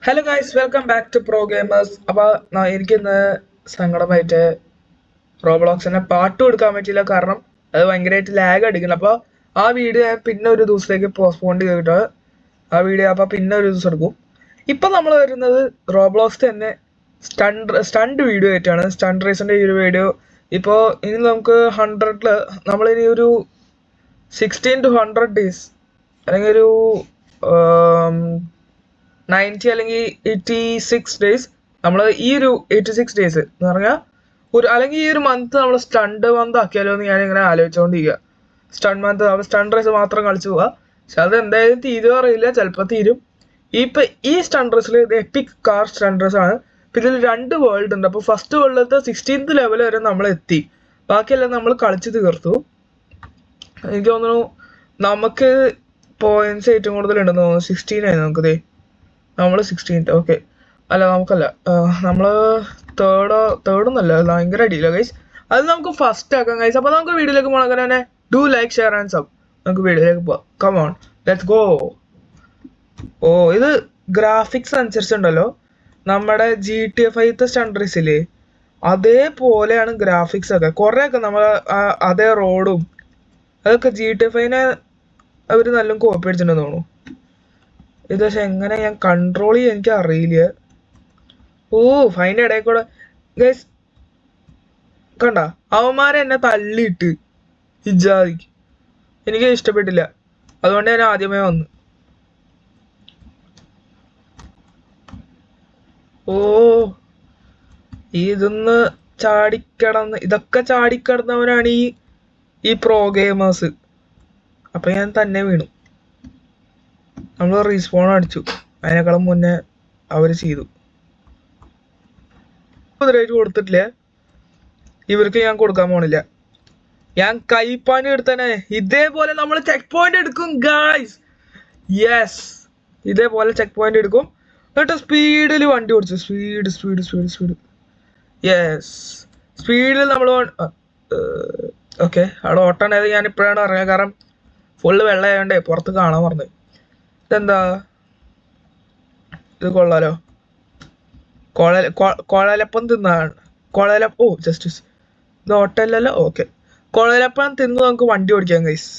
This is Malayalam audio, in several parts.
Hello guys, welcome back to pro gamers. അപ്പോൾ എനിക്കിന്ന് സങ്കടമായിട്ട് റോബ്ലോക്സിനെ പാട്ട് കൊടുക്കാൻ പറ്റില്ല, കാരണം അത് ഭയങ്കരമായിട്ട് ലാഗ് അടിക്കണം. അപ്പോൾ ആ വീഡിയോ ഞാൻ പിന്നെ ഒരു ദിവസത്തേക്ക് പോസ്റ്റ്പോൺ ചെയ്തിട്ട് ആ വീഡിയോ അപ്പോൾ പിന്നെ ഒരു ദിവസം എടുക്കും. ഇപ്പം നമ്മൾ വരുന്നത് റോബ്ലോക്സ് തന്നെ സ്റ്റണ്ട് വീഡിയോ ആയിട്ടാണ്. സ്റ്റണ്ട് റേസിൻ്റെ ഈ ഒരു വീഡിയോ ഇപ്പോൾ ഇനി നമുക്ക് 100ൽ നമ്മളിനി ഒരു 16 to 100 days അല്ലെങ്കിൽ ഒരു 90 അല്ലെങ്കിൽ 86 days നമ്മൾ ഈ ഒരു 86 days എന്ന് പറഞ്ഞാൽ അല്ലെങ്കിൽ ഈ ഒരു മന്ത് നമ്മൾ സ്റ്റണ്ട് മന്ത് ആക്കിയാലോ എന്ന് ഞാൻ ഇങ്ങനെ ആലോചിച്ചുകൊണ്ടിരിക്കുക. സ്റ്റണ്ട് മന്ത് സ്റ്റണ്ട് റേസ് മാത്രം കളിച്ചു പോവുക. പക്ഷെ അത് എന്തായാലും തീരുമോ അറിയില്ല, ചിലപ്പോൾ തീരും. ഈ സ്റ്റണ്ട് റേസിൽ ഇത് എപ്പിക് കാർ സ്റ്റണ്ട് റേസ് ആണ്. ഇപ്പം ഇതിൽ 2 വേൾഡ് ഉണ്ട്. അപ്പോൾ ഫസ്റ്റ് വേൾഡിലത്തെ 16th ലെവൽ വരെ നമ്മൾ എത്തി, ബാക്കിയെല്ലാം നമ്മൾ കളിച്ച് തീർത്തു. എനിക്ക് തോന്നുന്നു നമുക്ക് പോയിന്റ്സ് ഏറ്റവും കൂടുതൽ ഉണ്ടെന്ന് തോന്നുന്നു. 16 ആയി നമുക്കിതേ. നമ്മൾ 16th. ഓക്കെ, അല്ല നമുക്കല്ല, നമ്മൾ തേർഡൊന്നല്ല, ഭയങ്കര അടിയില്ല ഗൈസ്. അത് നമുക്ക് ഫസ്റ്റ് ആക്കാം ഗൈസ്. അപ്പോൾ നമുക്ക് വീഡിയോയിലേക്ക് പോകണം. തന്നെ do like, share and sub. നമുക്ക് വീഡിയോയിലേക്ക് പോവാം. Come on, let's go. ഓ, ഇത് ഗ്രാഫിക്സ് അനുസരിച്ചുണ്ടല്ലോ നമ്മുടെ GTA 5 സ്റ്റണ്ട് റേസില്ലേ അതേപോലെയാണ് ഗ്രാഫിക്സ് ഒക്കെ. കുറേയൊക്കെ നമ്മൾ അതേ റോഡും അതൊക്കെ GTA 5 അവർ നല്ല കോപ്പി അടിച്ചിട്ടുണ്ടെന്ന് തോന്നുന്നു. ഇത് പക്ഷെ എങ്ങനെ ഞാൻ കൺട്രോൾ ചെയ്യാൻ എനിക്ക് അറിയില്ല. ഓ, ഫൈൻ്റെ ഇടയിൽ കൂടെ ഗൈസ് കണ്ട, അവന്മാരെ എന്നെ തള്ളിയിട്ട് ഇജാദിക്ക് എനിക്ക് ഇഷ്ടപ്പെട്ടില്ല. അതുകൊണ്ട് ഞാൻ ആദ്യമേ വന്നു. ഓ, ഇതൊന്ന് ഇതൊക്കെ ചാടിക്കടന്നവനാണ് ഈ പ്രോ ഗെയിമേഴ്സ്. അപ്പൊ ഞാൻ തന്നെ വീണു. നമ്മൾ റീസ്പോൺ അടിച്ചു, അതിനേക്കാളും മുന്നേ അവർ ചെയ്തു. കൊടുത്തിട്ടില്ല, ഇവർക്ക് ഞാൻ കൊടുക്കാൻ പോണില്ല. ഞാൻ കൈപ്പാനി എടുത്തന്നെ. ഇതേപോലെ നമ്മൾ ചെക്ക് പോയിന്റ് എടുക്കും ഗായ്സ്. യെസ്, ഇതേപോലെ ചെക്ക് പോയിന്റ് എടുക്കും. എന്നിട്ട് സ്പീഡിൽ വണ്ടി ഓടിച്ചു. സ്പീഡ്. യെസ്, സ്പീഡിൽ നമ്മൾ ഓക്കെ. അവിടെ ഓട്ടാണത് ഞാൻ ഇപ്പോഴാണ് അറിയാം, കാരണം ഫുള്ള് വെള്ളമായോണ്ടേ പുറത്ത് കാണാൻ പറഞ്ഞത്. ഇതെന്താ, ഇത് കൊള്ളാലോ. കുഴലപ്പം തിന്നാണ്. ഓ ജസ്റ്റിസ്, ഇത് ഓട്ടല്ലല്ലോ. ഓക്കെ, കുഴലപ്പം തിന്ന് നമുക്ക് വണ്ടി ഓടിക്കാം ഗൈസ്.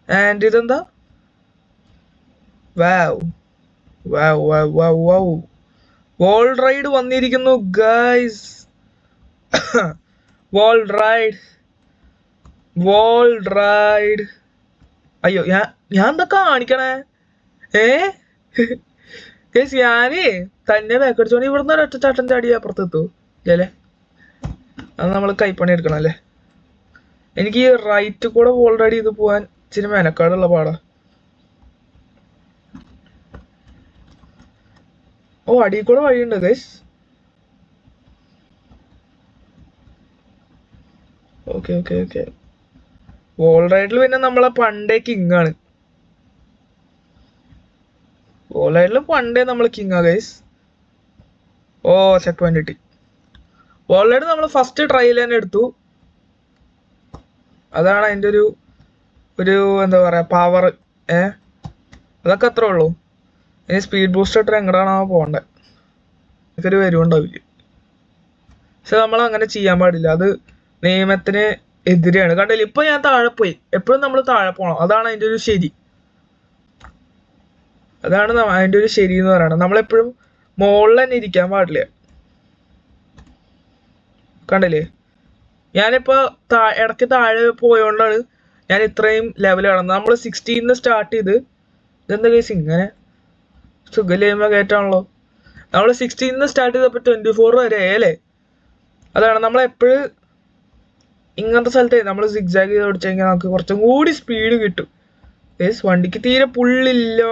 ആൻഡ് ഇതെന്താ, വോൾ റൈഡ് വന്നിരിക്കുന്നു ഗൈസ്. Wall ride. അയ്യോ, ഞാൻ എന്താ കാണിക്കണേ? ഗൈസ് ഞാനേ തന്നെ ബാക്കടിച്ചോണ്ട് ഇവിടുന്ന് ഒരൊറ്റ ചാട്ടം ചാടി അപ്പുറത്തെത്തു അല്ലേ. അത് നമ്മൾ കൈപ്പണി എടുക്കണം അല്ലേ. എനിക്ക് ഈ റൈറ്റ് കൂടെ വോൾ റൈഡ് ചെയ്ത് പോവാൻ ഇച്ചിരി മെനക്കാടുള്ള പാടാ. ഓ, അടിയിൽ കൂടെ വഴിയുണ്ട് ഗൈസ്. ഓക്കെ. വോൾ റൈഡിൽ പിന്നെ നമ്മളെ പണ്ടേ കിങ് ആണ്. വോൾ റൈഡിൽ പണ്ടേ നമ്മൾ കിങ് ആ ഗൈസ്. ഓ, ചെക്ക് പോയിന്റ് കിട്ടി. വോൾ റൈഡ് നമ്മൾ ഫസ്റ്റ് ട്രയൽ തന്നെ എടുത്തു. അതാണ് അതിൻ്റെ ഒരു എന്താ പറയാ പവർ. അതൊക്കെ അത്രേ ഉള്ളൂ. ഇനി സ്പീഡ് ബൂസ്റ്റർ ഇട്ട് എങ്ങടാണോ പോകണ്ടേ, ഒരു വരുവുണ്ടാവില്ല. പക്ഷെ നമ്മൾ അങ്ങനെ ചെയ്യാൻ പാടില്ല, അത് നിയമത്തിന് എതിരെയാണ്. കണ്ടില്ല, ഇപ്പൊ ഞാൻ താഴെ പോയി. എപ്പോഴും നമ്മൾ താഴെ പോകണം, അതാണ് അതിൻ്റെ ഒരു ശരി. അതാണ് അതിൻ്റെ ഒരു ശരി എന്ന് പറയണം. നമ്മളെപ്പോഴും മുകളിൽ തന്നെ ഇരിക്കാൻ പാടില്ല. കണ്ടില്ലേ, ഞാനിപ്പോ ഇടയ്ക്ക് താഴെ പോയോണ്ടാണ് ഞാൻ ഇത്രയും ലെവൽ കടന്നത്. നമ്മൾ 16 സ്റ്റാർട്ട് ചെയ്ത്, ഇതെന്താ കേസ് ഇങ്ങനെ സുഖലേമ കയറ്റാണല്ലോ. നമ്മൾ 16 സ്റ്റാർട്ട് ചെയ്തപ്പോൾ 24 വരെ അല്ലേ. അതാണ് നമ്മളെപ്പോഴും ഇങ്ങനത്തെ സ്ഥലത്ത് നമ്മൾ സിഗ്സാഗ് ചെയ്ത് ഓടിച്ചു കഴിഞ്ഞാൽ നമുക്ക് കുറച്ചും കൂടി സ്പീഡ് കിട്ടും. വണ്ടിക്ക് തീരെ പുള്ളില്ല.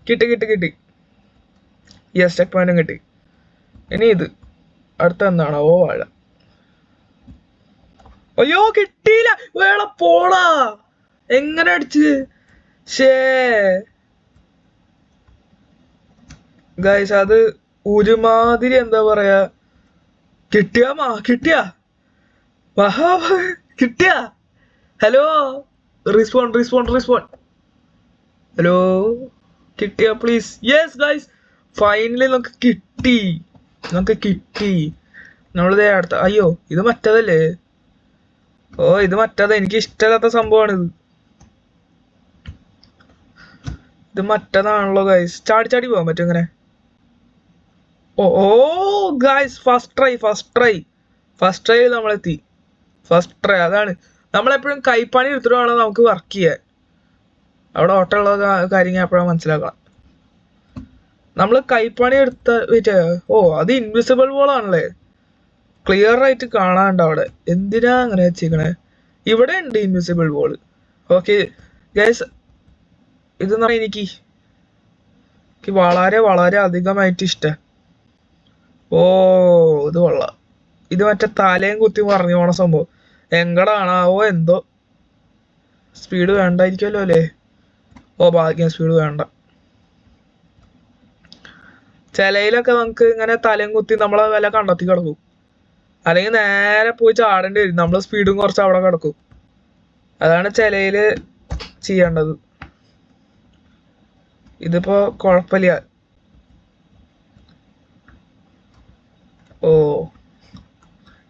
കിട്ടി. യെസ്, ചെക്ക് പോയിന്റും കിട്ടി. ഇനി ഇത് അടുത്ത എന്താണോ വാഴ. അയ്യോ, കിട്ടിയില്ല. വേള പോടാ, എങ്ങനെ അടിച്ച്. ഷേ ഗൈസ്, അത് ഒരുമാതിരി എന്താ പറയാ, കിട്ടിയാ കിട്ടിയാ. Hello, respawn. ഹലോ, കിട്ടിയ പ്ലീസ്. യെസ് ഗൈസ്, ഫൈനലി നമുക്ക് കിട്ടി. നമ്മളിതേ അടുത്ത. അയ്യോ, ഇത് മറ്റേതല്ലേ? ഓ, ഇത് മറ്റേത്. എനിക്ക് ഇഷ്ടമില്ലാത്ത സംഭവമാണ് ഇത് മറ്റേതാണല്ലോ ഗൈസ്. ചാടി പോകാൻ പറ്റും ഇങ്ങനെ. ഓ ഗൈസ്, ഫസ്റ്റ് ട്രൈ നമ്മളെത്തി. അതാണ് നമ്മളെപ്പോഴും കൈപ്പണി എടുത്തിട്ട് വേണം നമുക്ക് വർക്ക് ചെയ്യാൻ. അവിടെ ഓട്ടമുള്ള കാര്യങ്ങൾ എപ്പോഴാണ് മനസ്സിലാക്കണം. നമ്മൾ കൈപ്പണി എടുത്ത അത് ഇൻവിസിബിൾ വോൾ ആണല്ലേ? ക്ലിയർ ആയിട്ട് കാണാണ്ട് അവിടെ. എന്തിനാ അങ്ങനെ വെച്ചിരിക്കണേ? ഇവിടെ ഉണ്ട് ഇൻവിസിബിൾ വോൾ. ഓക്കെ ഗൈസ്, ഇത് എനിക്ക് വളരെ വളരെ അധികമായിട്ട് ഇഷ്ടം. ഓ, ഇത് കൊള്ളാം. ഇത് മറ്റേ തലയും കുത്തി മറിഞ്ഞു പോണ സംഭവം. എങ്കടാണാവോ എന്തോ. സ്പീഡ് വേണ്ടായിരിക്കുമല്ലോ അല്ലേ? ഓ, ഭാഗ്യം, സ്പീഡ് വേണ്ട. ചിലയിലൊക്കെ നമുക്ക് ഇങ്ങനെ തലയും കുത്തി നമ്മളെ വില കണ്ടെത്തി കിടക്കും. അല്ലെങ്കിൽ നേരെ പോയി ചാടേണ്ടി വരും. നമ്മള് സ്പീഡും കുറച്ച് അവിടെ കിടക്കും. അതാണ് ചിലയില് ചെയ്യേണ്ടത്. ഇതിപ്പോ കുഴപ്പമില്ല. ഓ,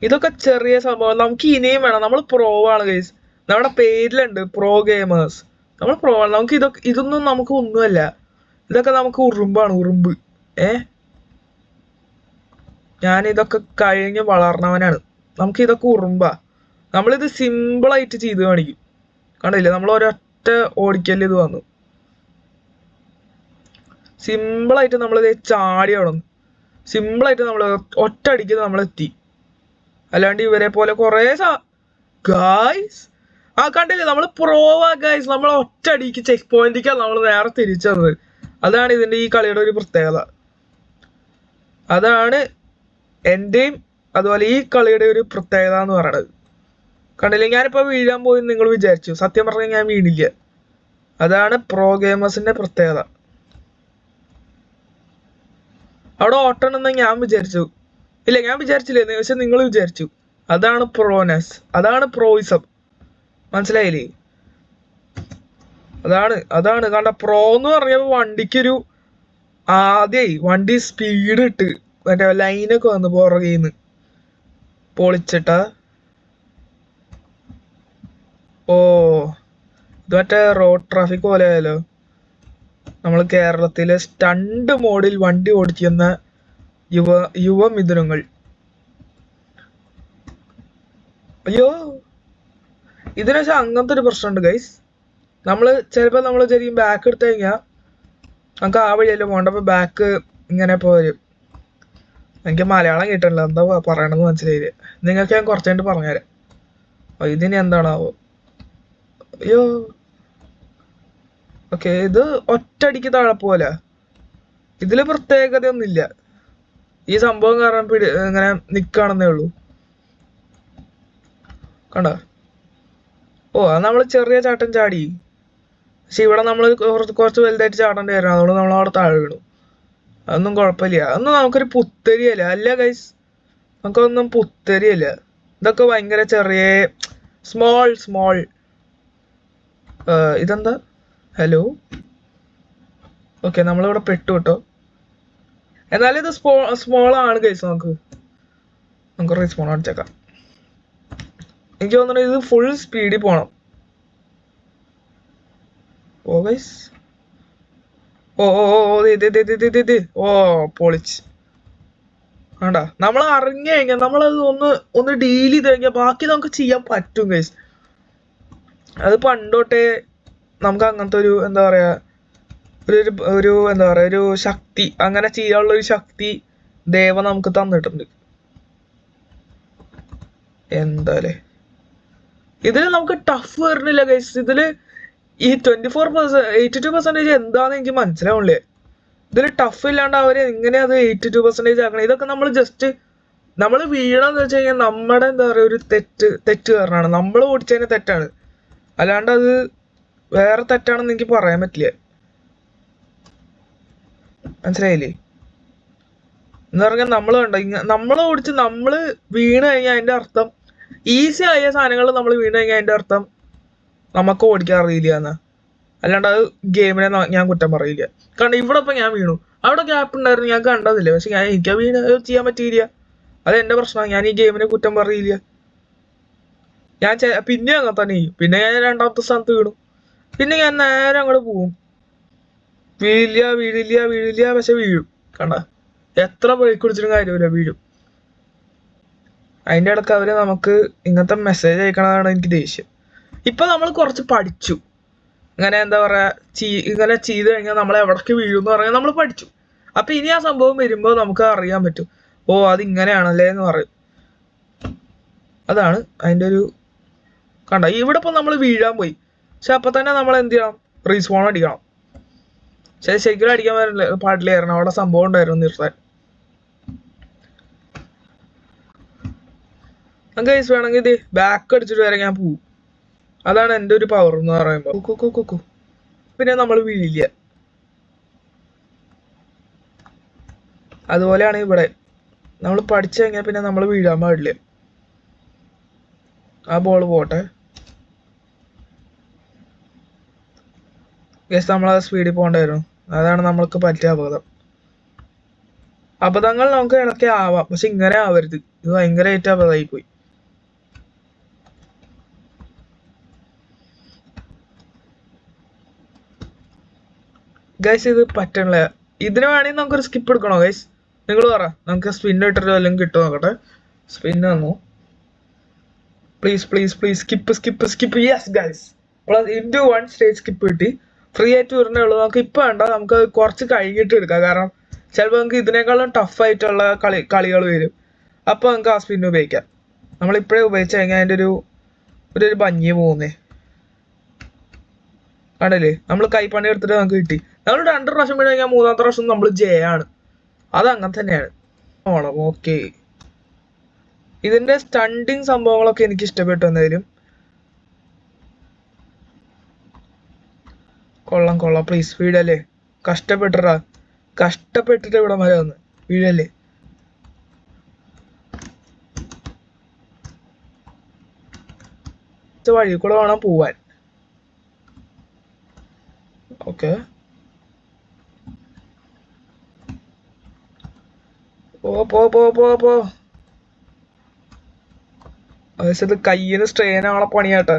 ഇതൊക്കെ ചെറിയ സംഭവം. നമുക്ക് ഇനിയും വേണം. നമ്മൾ പ്രോ ആണ് ഗൈസ്. നമ്മുടെ പേരിലുണ്ട് പ്രോ ഗെയിമേഴ്സ്. നമ്മൾ പ്രോ ആണ്. നമുക്ക് ഇതൊന്നും നമുക്ക് ഒന്നുമല്ല. ഇതൊക്കെ നമുക്ക് ഉറുമ്പാണ്, ഉറുമ്പ്. ഞാനിതൊക്കെ കഴിഞ്ഞ് വളർന്നവനാണ്. നമുക്ക് ഇതൊക്കെ ഉറുമ്പാ. നമ്മളിത് സിമ്പിളായിട്ട് ചെയ്ത് കാണിക്കും. കണ്ടില്ലേ, നമ്മൾ ഒരൊറ്റ ഓടിക്കല് ഇത് വന്നു. സിമ്പിളായിട്ട് നമ്മളിത് ചാടി അവിടെ സിമ്പിളായിട്ട് നമ്മൾ ഒറ്റ അടിക്ക് നമ്മളെത്തി. അല്ലാണ്ട് ഇവരെ പോലെ കുറേ ഗായ്സ്, കണ്ടില്ലേ, നമ്മൾ പ്രോവാ ഗായ്സ്. നമ്മൾ ഒറ്റ അടിക്ക് ചെക്ക് പോയിന്റിക്കാണ് നമ്മൾ നേരെ തിരിച്ചത്. അതാണ് ഇതിന്റെ ഈ കളിയുടെ ഒരു പ്രത്യേകത. അതാണ് എന്റെയും അതുപോലെ ഈ കളിയുടെ ഒരു പ്രത്യേകത എന്ന് പറയുന്നത്. കണ്ടില്ലേ, ഞാനിപ്പോ വീഴാൻ പോയി നിങ്ങൾ വിചാരിച്ചു. സത്യം പറഞ്ഞാൽ ഞാൻ വീണില്ല. അതാണ് പ്രോ ഗെയിമേഴ്സിന്റെ പ്രത്യേകത. അവിടെ ഓട്ടണമെന്ന് ഞാൻ വിചാരിച്ചു. ഇല്ല, ഞാൻ വിചാരിച്ചില്ലേ, പക്ഷെ നിങ്ങൾ വിചാരിച്ചു. അതാണ് പ്രോനെസ്, അതാണ് പ്രോയിസം. മനസ്സിലായില്ലേ? അതാണ് കണ്ട പ്രോ എന്ന് പറഞ്ഞപ്പോ വണ്ടിക്കൊരു വണ്ടി സ്പീഡ് ഇട്ട് മറ്റേ ലൈനൊക്കെ വന്നു പുറകേന്ന് പൊളിച്ചിട്ടാ. ഓ, ഇത് മറ്റേ റോഡ് ട്രാഫിക് പോലെ ആയാലോ. നമ്മൾ കേരളത്തിലെ സ്റ്റണ്ട് മോഡിൽ വണ്ടി ഓടിക്കുന്ന യുവമിഥുനങ്ങൾ. അയ്യോ, ഇതിന് പക്ഷെ അങ്ങനത്തെ ഒരു പ്രശ്നമുണ്ട് ഗൈസ്. ചിലപ്പോൾ നമ്മൾ ശരിക്കും ബാക്ക് എടുത്തു കഴിഞ്ഞാൽ നമുക്ക് ആ വഴിയല്ലേ പോകണ്ട. അപ്പൊ ബാക്ക് ഇങ്ങനെ പോരും. എനിക്ക് മലയാളം കിട്ടണില്ല, എന്താ പറയണമെന്ന് മനസ്സിലായില്ല. നിങ്ങൾക്ക് ഞാൻ കുറച്ച് കഴിഞ്ഞിട്ട് പറഞ്ഞുതരാം. ഇതിന് എന്താണാവോ? അയ്യോ, ഓക്കെ, ഇത് ഒറ്റയടിക്ക് താഴെ പോലെ. ഇതില് പ്രത്യേകതയൊന്നുമില്ല. ഈ സംഭവം കാരണം ഇങ്ങനെ നിക്കാണെന്നേ ഉള്ളൂ. കണ്ട? ഓ, അത് നമ്മൾ ചെറിയ ചാട്ടം ചാടി. പക്ഷെ ഇവിടെ നമ്മൾ കുറച്ച് വലുതായിട്ട് ചാടേണ്ടി വരണം. അതുകൊണ്ട് നമ്മൾ അവിടെ താഴെ വീണു. അതൊന്നും കുഴപ്പമില്ല. അതൊന്നും നമുക്കൊരു പുത്തരിയല്ല അല്ല ഗൈസ്. നമുക്കൊന്നും പുത്തരിയല്ല. ഇതൊക്കെ ഭയങ്കര ചെറിയ സ്മോൾ. ഇതെന്താ? ഹലോ, ഓക്കെ, നമ്മളിവിടെ പെട്ടു കേട്ടോ. എന്നാലും ഇത് സ്മോൾ ആണ് ഗൈസ്. നമുക്ക് റീസ്പോൺ അടിച്ചേക്കാം. എനിക്ക് തോന്നുന്നു ഇത് ഫുൾ സ്പീഡിൽ പോണം. ഓ ഗൈസ്, ഓ പൊളിച്ച്. വേണ്ട, നമ്മൾ അറിഞ്ഞു കഴിഞ്ഞാൽ നമ്മളത് ഒന്ന് ഡീൽ ചെയ്ത് കഴിഞ്ഞാൽ ബാക്കി നമുക്ക് ചെയ്യാൻ പറ്റും ഗൈസ്. അത് പണ്ടോട്ടെ നമുക്ക് അങ്ങനത്തെ ഒരു എന്താ പറയാ ഒരു ശക്തി, അങ്ങനെ ചെയ്യാനുള്ള ഒരു ശക്തി ദൈവം നമുക്ക് തന്നിട്ടുണ്ട്. എന്താലേ ഇതില് നമുക്ക് ടഫ് വരുന്നില്ല ഗൈസ്. ഇതില് ഈ 82% എന്താന്ന് എനിക്ക് മനസ്സിലാവുന്നില്ലേ. ഇതിൽ ടഫ് ഇല്ലാണ്ട് അവര് എങ്ങനെ അത് 82% ആക്കണം? ഇതൊക്കെ നമ്മൾ ജസ്റ്റ് നമ്മൾ വീണെന്ന് വെച്ച് കഴിഞ്ഞാൽ നമ്മുടെ എന്താ പറയുക ഒരു തെറ്റ് കാരണമാണ്. നമ്മൾ ഓടിച്ചതിന് തെറ്റാണ്, അല്ലാണ്ട് അത് വേറെ തെറ്റാണെന്ന് എനിക്ക് പറയാൻ പറ്റില്ല. മനസ്സിലായില്ലേ? എന്ന് പറഞ്ഞാൽ നമ്മൾ കണ്ടോ, നമ്മൾ ഓടിച്ച് നമ്മൾ വീണ് കഴിഞ്ഞാൽ അതിന്റെ അർത്ഥം ഈസി ആയ സാധനങ്ങൾ നമ്മൾ വീണ് കഴിഞ്ഞാൽ അതിന്റെ അർത്ഥം നമുക്ക് ഓടിക്കാൻ അറിയില്ല എന്നാ. അല്ലാണ്ട് അത് ഗെയിമിനെ ഞാൻ കുറ്റം പറയില്ല. കാരണം ഇവിടെ ഇപ്പം ഞാൻ വീണു, അവിടെ ഗ്യാപ്പ് ഉണ്ടായിരുന്നു, ഞാൻ കണ്ടതില്ല. പക്ഷെ എനിക്ക് വീണ് ചെയ്യാൻ പറ്റിയില്ല. അത് എൻ്റെ പ്രശ്നമാണ്. ഞാൻ ഈ ഗെയിമിനെ കുറ്റം പറയില്ല. ഞാൻ പിന്നെ അങ്ങനെ തന്നെ ചെയ്യും. പിന്നെ ഞാൻ രണ്ടാമത്തെ സ്ഥാനത്ത് വീണു, പിന്നെ ഞാൻ നേരെ അങ്ങോട്ട് പോവും. വീഴില്ല പക്ഷെ വീഴും. കണ്ട, എത്ര ബ്രേക്ക് പിടിച്ചിട്ടും കാര്യമില്ല, വീഴും. അതിൻ്റെ ഇടയ്ക്ക് അവര് നമുക്ക് ഇങ്ങനത്തെ മെസ്സേജ് അയക്കണതാണ് എനിക്ക് ദേഷ്യം. ഇപ്പൊ നമ്മൾ കുറച്ച് പഠിച്ചു, ഇങ്ങനെ എന്താ പറയാ, ഇങ്ങനെ ചെയ്ത് കഴിഞ്ഞാൽ നമ്മൾ എവിടേക്ക് വീഴും എന്ന് പറഞ്ഞാൽ നമ്മൾ പഠിച്ചു. അപ്പൊ ഇനി ആ സംഭവം വരുമ്പോൾ നമുക്ക് അറിയാൻ പറ്റും, ഓ അത് ഇങ്ങനെയാണല്ലേ എന്ന് പറയും. അതാണ് അതിൻ്റെ ഒരു കണ്ട. ഇവിടെ ഇപ്പൊ നമ്മൾ വീഴാൻ പോയി, പക്ഷെ അപ്പൊ തന്നെ നമ്മൾ എന്ത് ചെയ്യണം, റീസ്പോൺ അടിക്കണം. പക്ഷെ ശരിക്കും അടിക്കാൻ പാടില്ലായിരുന്നു, അവിടെ സംഭവം ഉണ്ടായിരുന്നു നിർത്താൻ. ഗൈസ് വേണമെങ്കിൽ ഇത് ബാക്ക് അടിച്ചിട്ട് വരെ ഞാൻ പോവും. അതാണ് എൻ്റെ ഒരു പവർ എന്ന് പറയുമ്പോൾ. പിന്നെ നമ്മൾ വീഴില്ല. അതുപോലെയാണ് ഇവിടെ, നമ്മൾ പഠിച്ചു കഴിഞ്ഞാൽ പിന്നെ നമ്മൾ വീഴാൻ പാടില്ല. ആ ബോൾ പോട്ടെ. ഗൈസ് നമ്മളത് സ്പീഡിൽ പോകണ്ടായിരുന്നു, അതാണ് നമ്മൾക്ക് പറ്റിയ അബദ്ധം. അബദ്ധങ്ങൾ നമുക്ക് ഇടയ്ക്ക് ആവാം, പക്ഷെ ഇങ്ങനെ ആവരുത്. ഇത് ഭയങ്കരമായിട്ട് അബദ്ധമായി പോയി. ഗൈസ് ഇത് പറ്റണില്ല. ഇതിന് വേണമെങ്കിൽ നമുക്കൊരു സ്കിപ്പ് എടുക്കണോ ഗൈസ്? നിങ്ങൾ പറ, നമുക്ക് സ്പിൻ ഇട്ടിട്ട് വല്ലതും കിട്ടുമോ നോക്കട്ടെ. സ്പിൻ വന്നു. Please skip. Yes guys, plus into 1 stage skip കിട്ടി. ഫ്രീ ആയിട്ട് വരുന്നേ ഉള്ളൂ. നമുക്ക് ഇപ്പം വേണ്ട, നമുക്ക് കുറച്ച് കഴിഞ്ഞിട്ട് എടുക്കാം. കാരണം ചിലപ്പോൾ നമുക്ക് ഇതിനേക്കാളും ടഫായിട്ടുള്ള കളികൾ വരും. അപ്പോൾ നമുക്ക് ആ സ്പിൻ ഉപയോഗിക്കാം. നമ്മളിപ്പോഴേ ഉപയോഗിച്ച് കഴിഞ്ഞാൽ അതിൻ്റെ ഒരു ഭംഗി പോകുന്നേ. കണ്ടല്ലേ, നമ്മൾ കൈപ്പണി എടുത്തിട്ട് നമുക്ക് കിട്ടി. നമ്മൾ 2 പ്രാവശ്യം വീണ് കഴിഞ്ഞാൽ 3ാമത്തെ പ്രാവശ്യം നമ്മൾ ജയാണ്. അത് അങ്ങനെ തന്നെയാണ്. ഓക്കെ, ഇതിന്റെ സ്റ്റണ്ടിങ് സംഭവങ്ങളൊക്കെ എനിക്ക് ഇഷ്ടപ്പെട്ടു. എന്തായാലും കൊള്ളാം. പ്ലീസ് വീഴല്ലേ, കഷ്ടപ്പെട്ടിട്ട് ഇവിടെ വരെ വന്ന് വീഴല്ലേ. വഴി കൂടെ വേണം പോവാൻ. ഓക്കെ, പോ. അത് കയ്യിന് സ്ട്രെയിൻ ആവണ പണിയാട്ടെ.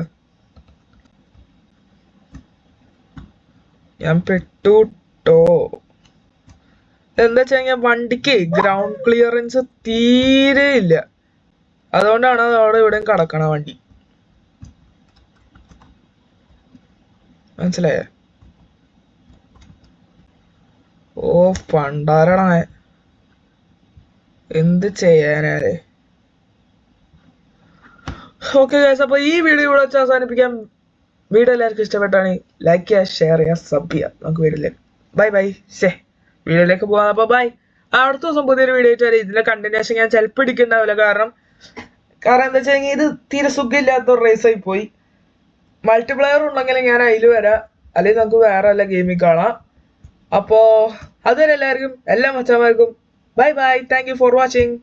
ഞാൻ പെട്ടുട്ടോ. എന്താ വെച്ച് കഴിഞ്ഞാൽ വണ്ടിക്ക് ഗ്രൗണ്ട് ക്ലിയറൻസ് തീരെ ഇല്ല. അതുകൊണ്ടാണ് അത് അവിടെ ഇവിടെയും കിടക്കണ വണ്ടി. മനസ്സിലായ? ഓ പണ്ടാരണ, എന്ത് ചെയ്യാനേ. ഓക്കെ ഗൈസ്, അപ്പോൾ ഈ വീഡിയോ ഇവിടെ വെച്ച് അവസാനിപ്പിക്കാം. വീഡിയോ എല്ലാവർക്കും ഇഷ്ടപ്പെട്ടാണെങ്കിൽ ലൈക്ക് ചെയ്യുക, ഷെയർ ചെയ്യുക, സബ് ചെയ്യുക. നമുക്ക് വീഡിയോയിലേക്ക് ബൈ. വീഡിയോയിലേക്ക് പോകാം. അപ്പോൾ ബൈ. അടുത്ത ദിവസം പുതിയൊരു വീഡിയോ ആയിട്ട് വരെ. ഇതിന്റെ കണ്ടിന്യൂഷൻ ഞാൻ ചിലപ്പോൾ ഇടിക്കുന്നുണ്ടാവില്ല. കാരണം എന്താ വെച്ച് കഴിഞ്ഞാൽ ഇത് തീരെ സുഖമില്ലാത്തൊരു റേസായി പോയി. മൾട്ടിപ്ലെയർ ഉണ്ടെങ്കിൽ ഞാൻ അതിൽ വരാം, അല്ലെങ്കിൽ നമുക്ക് വേറെ വല്ല ഗെയിമിൽ കാണാം. അപ്പോൾ അതുവരെ എല്ലാവർക്കും, എല്ലാ മച്ചാന്മാർക്കും bye. Thank you for watching.